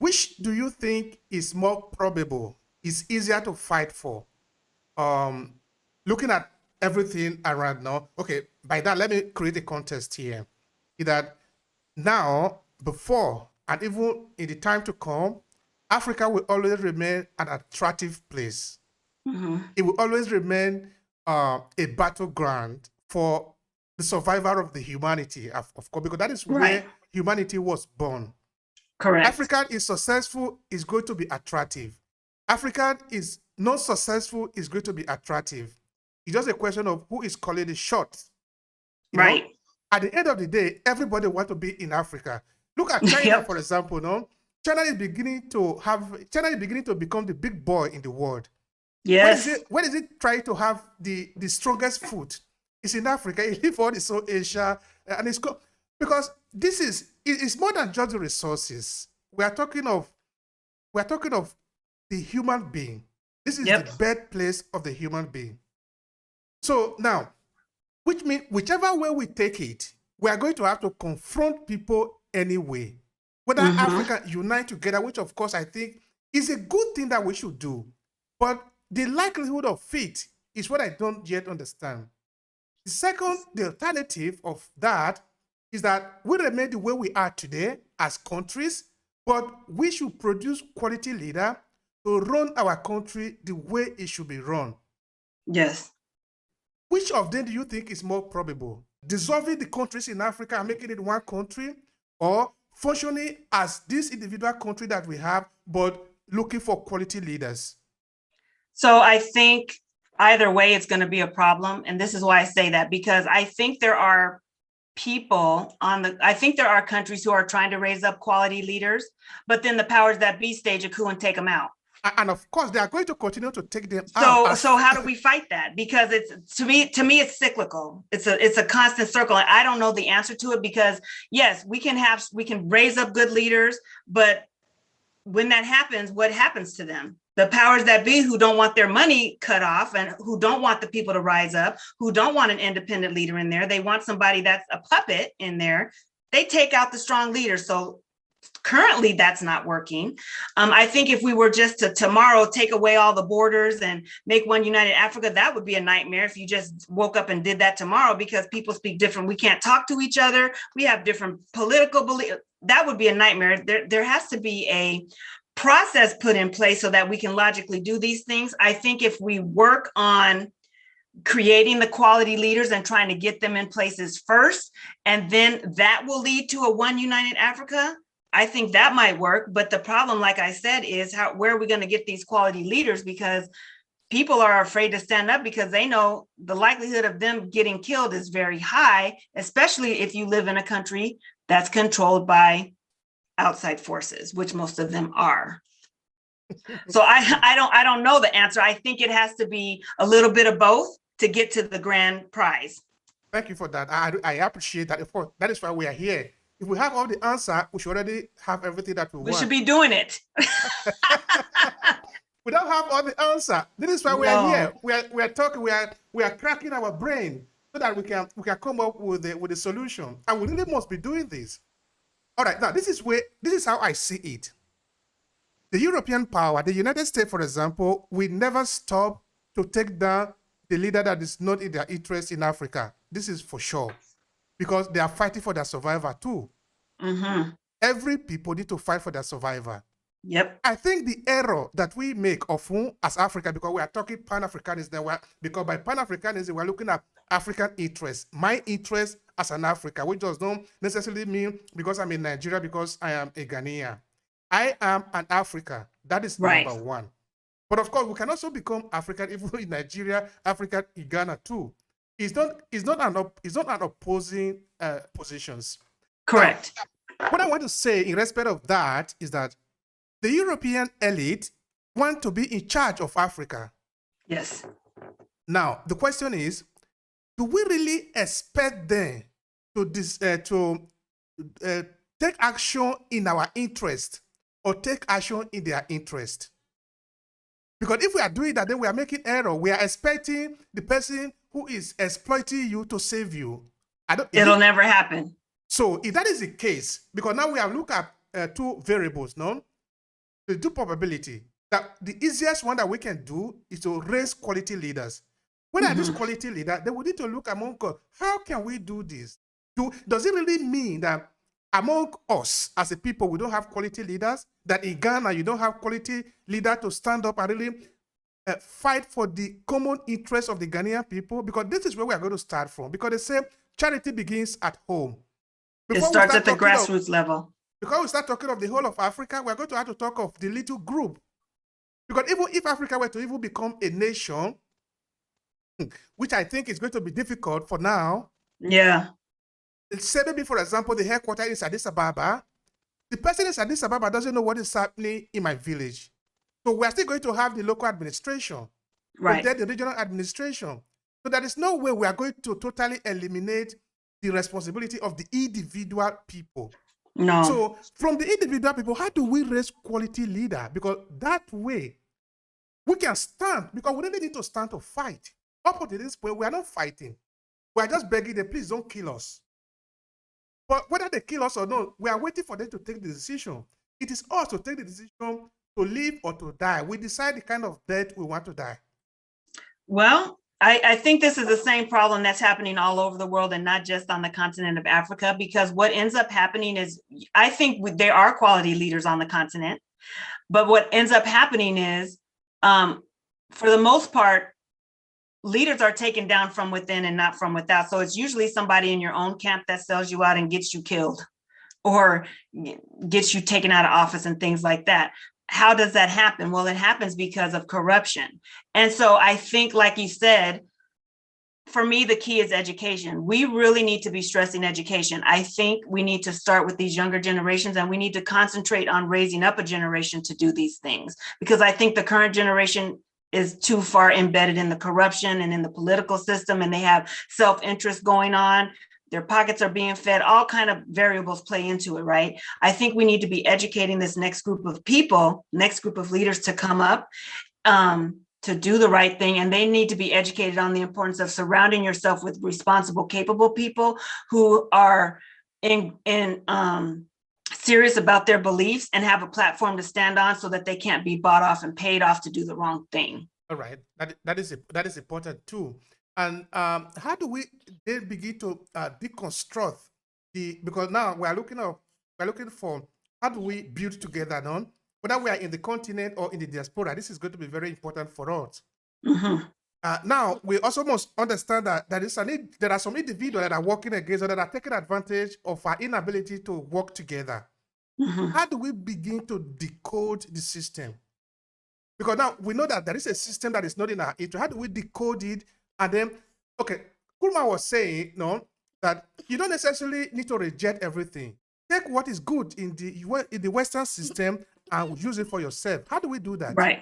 which do you think is more probable, is easier to fight for? Um, Looking at everything around now, okay, by that, let me create a context here. Is that now, before, and even in the time to come, Africa will always remain an attractive place. It will always remain a battleground for the survival of the humanity, of course, because that is Right. where humanity was born. Correct. African is successful is going to be attractive. African is not successful is going to be attractive. It's just a question of who is calling the shots. You know, Right. at the end of the day, everybody wants to be in Africa. Look at China, Yep. for example. No, China is beginning to become the big boy in the world. Where is Yes. it? Where is it trying to have the strongest foot? It's in Africa. It leave all the South Asia, and because it's more than just the resources. We are talking of the human being. This is the Yep. birthplace of the human being. So now, which means whichever way we take it, we are going to have to confront people anyway. Whether Africa unite together, which of course I think is a good thing that we should do, but the likelihood of it is what I don't yet understand. The alternative of that is that we remain the way we are today as countries, but we should produce quality leader to run our country the way it should be run. Yes. Which of them do you think is more probable? Dissolving the countries in Africa and making it one country, or functioning as this individual country that we have, but looking for quality leaders? So I think either way, it's going to be a problem. And this is why I say that, because I think there are I think there are countries who are trying to raise up quality leaders, but then the powers that be stage a coup and take them out. And of course, they are going to continue to take them out. So how do we fight that? Because it's to me it's cyclical. It's a constant circle. I don't know the answer to it, because yes, we can raise up good leaders, but when that happens, what happens to them? The powers that be who don't want their money cut off and who don't want the people to rise up, who don't want an independent leader in there. They want somebody that's a puppet in there. They take out the strong leaders. So currently that's not working. I think if we were just to tomorrow take away all the borders and make one united Africa, that would be a nightmare if you just woke up and did that tomorrow, because people speak different. We can't talk to each other. We have different political beliefs. That would be a nightmare. There has to be a process put in place so that we can logically do these things. I think if we work on creating the quality leaders and trying to get them in places first, and then that will lead to a one united Africa, I think that might work. But the problem, like I said, is where are we going to get these quality leaders? Because people are afraid to stand up, because they know the likelihood of them getting killed is very high, especially if you live in a country that's controlled by outside forces, which most of them are. So I don't know the answer. I think it has to be a little bit of both to get to the grand prize. Thank you for that. I appreciate that. Of course, that is why we are here. If we have all the answer, we should already have everything that we want. We should be doing it. We don't have all the answer. This is why we are here. We are talking. We are cracking our brain so that we can come up with the solution. And we really must be doing this. All right. Now this is how I see it. The European power, the United States, for example, will never stop to take down the leader that is not in their interest in Africa. This is for sure, because they are fighting for their survival too. Every people need to fight for their survival. Yep. I think the error that we make often as Africa, because we are talking Pan-Africanism, because by Pan-Africanism, we're looking at African interests. My interest as an African, which does not necessarily mean because I'm in Nigeria, because I am a Ghanaian. I am an African. That is number one. But of course, we can also become African even in Nigeria, African in Ghana too. It's not an opposing positions. Correct. Now, what I want to say in respect of that is that the European elite want to be in charge of Africa. Yes. Now, the question is, do we really expect them to take action in our interest or take action in their interest? Because if we are doing that, then we are making error. We are expecting the person who is exploiting you to save you. It'll never happen. So if that is the case, because now we have looked at two variables, no? the due probability that the easiest one that we can do is to raise quality leaders. When are these quality leaders? They will need to look among us. How can we do this? Does it really mean that among us as a people, we don't have quality leaders? That in Ghana, you don't have quality leader to stand up and really fight for the common interest of the Ghanaian people? Because this is where we are going to start from. Because they say charity begins at home. It starts at the grassroots level. Because we start talking of the whole of Africa, we're going to have to talk of the little group. Because even if Africa were to even become a nation, which I think is going to be difficult for now. Yeah. Say maybe, for example, the headquarters is Addis Ababa. The person in Addis Ababa doesn't know what is happening in my village. So we're still going to have the local administration, right? Then the regional administration. So there is no way we are going to totally eliminate the responsibility of the individual people. No. So from the individual people, how do we raise quality leader? Because that way we can stand, because we really need to stand to fight. Up to this point, we are not fighting. We are just begging them, please don't kill us. But whether they kill us or not, we are waiting for them to take the decision. It is us to take the decision to live or to die. We decide the kind of death we want to die. Well, I think this is the same problem that's happening all over the world and not just on the continent of Africa, because what ends up happening is, I think there are quality leaders on the continent, but what ends up happening is, for the most part, leaders are taken down from within and not from without. So it's usually somebody in your own camp that sells you out and gets you killed or gets you taken out of office and things like that. How does that happen? Well, it happens because of corruption. And so I think, like you said, for me, the key is education. We really need to be stressing education. I think we need to start with these younger generations, and we need to concentrate on raising up a generation to do these things, because I think the current generation is too far embedded in the corruption and in the political system, and they have self-interest going on. Their pockets are being fed, all kind of variables play into it, right? I think we need to be educating this next group of people, next group of leaders to come up, to do the right thing. And they need to be educated on the importance of surrounding yourself with responsible, capable people who are serious about their beliefs and have a platform to stand on, so that they can't be bought off and paid off to do the wrong thing. All right, that is important too. And how do we then begin to deconstruct because now we're looking for how do we build together now, whether we are in the continent or in the diaspora. This is going to be very important for us. Now we also must understand that there are some individuals that are working against or that are taking advantage of our inability to work together. How do we begin to decode the system? Because now we know that there is a system that is not in our interest. How do we decode it? And then, okay, Kulma was saying, that you don't necessarily need to reject everything. Take what is good in the Western system and use it for yourself. How do we do that? Right.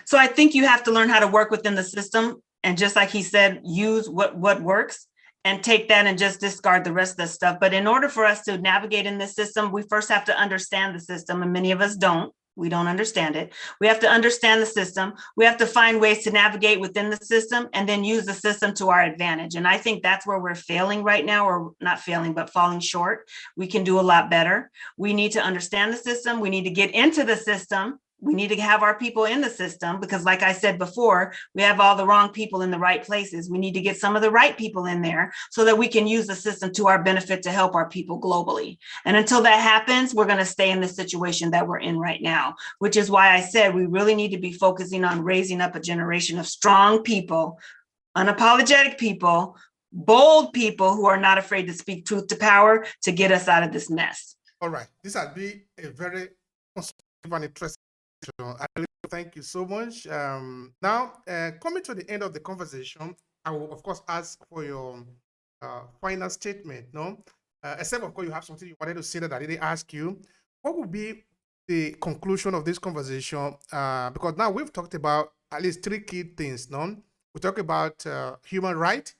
So I think you have to learn how to work within the system. And just like he said, use what works and take that and just discard the rest of the stuff. But in order for us to navigate in this system, we first have to understand the system. And many of us don't. We don't understand it. We have to understand the system. We have to find ways to navigate within the system and then use the system to our advantage. And I think that's where we're failing right now, or not failing, but falling short. We can do a lot better. We need to understand the system. We need to get into the system. We need to have our people in the system, because like I said before, we have all the wrong people in the right places. We need to get some of the right people in there so that we can use the system to our benefit to help our people globally. And until that happens, we're going to stay in the situation that we're in right now, which is why I said we really need to be focusing on raising up a generation of strong people, unapologetic people, bold people who are not afraid to speak truth to power to get us out of this mess. All right. This has been a very constructive and interesting. I really thank you so much. Now, coming to the end of the conversation, I will, of course, ask for your final statement. No, except, of course, you have something you wanted to say that I didn't ask you. What would be the conclusion of this conversation? Because now we've talked about at least three key things. No, we talk about human right.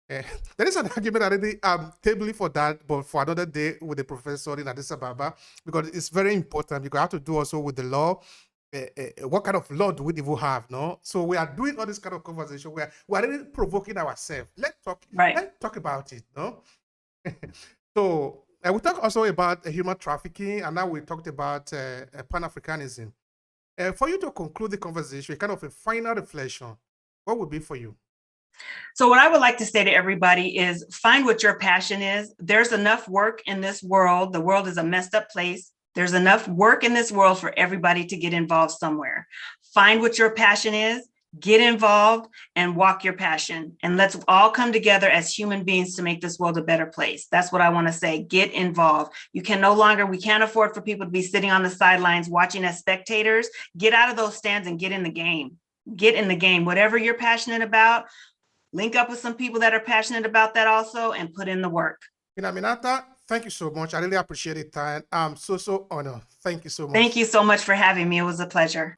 There is an argument already tabling for that, but for another day with the professor in Addis Ababa, because it's very important. Because I have to do also with the law. What kind of law do we even have? No, so we are doing all this kind of conversation. We are really provoking ourselves. Let's talk about it. No, so we talk also about human trafficking, and now we talked about Pan-Africanism. For you to conclude the conversation, kind of a final reflection, what would be for you? So what I would like to say to everybody is find what your passion is. There's enough work in this world. The world is a messed up place. There's enough work in this world for everybody to get involved somewhere. Find what your passion is, get involved, and walk your passion. And let's all come together as human beings to make this world a better place. That's what I want to say. Get involved. We can't afford for people to be sitting on the sidelines watching as spectators. Get out of those stands and get in the game. Get in the game. Whatever you're passionate about, link up with some people that are passionate about that also and put in the work. Ameenata, thank you so much. I really appreciate it. I'm so honored. Thank you so much. Thank you so much for having me. It was a pleasure.